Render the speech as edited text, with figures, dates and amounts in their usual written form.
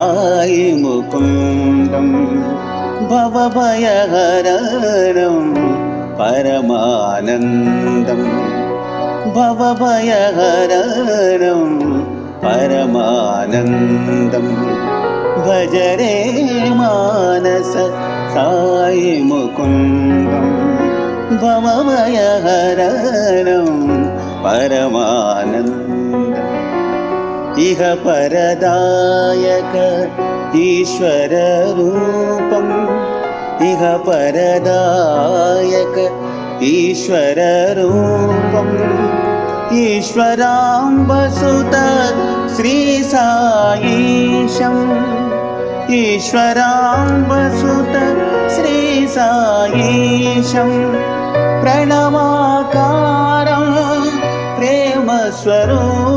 साई मुकुन्दं भवभयहरणं परमानन्दं भवभयहरणं परमानन्दं भज रे मानस साई मुकुन्दं भवभयहरणं परमानन्दम् इह परदायक ईश्वर रूपम् इह परदायक ईश्वर रूपम् ईश्वराम्बसुत श्री साईशम् ईश्वराम्बसुत श्री साईशम् प्रणवाकारं प्रेम स्वरूपम्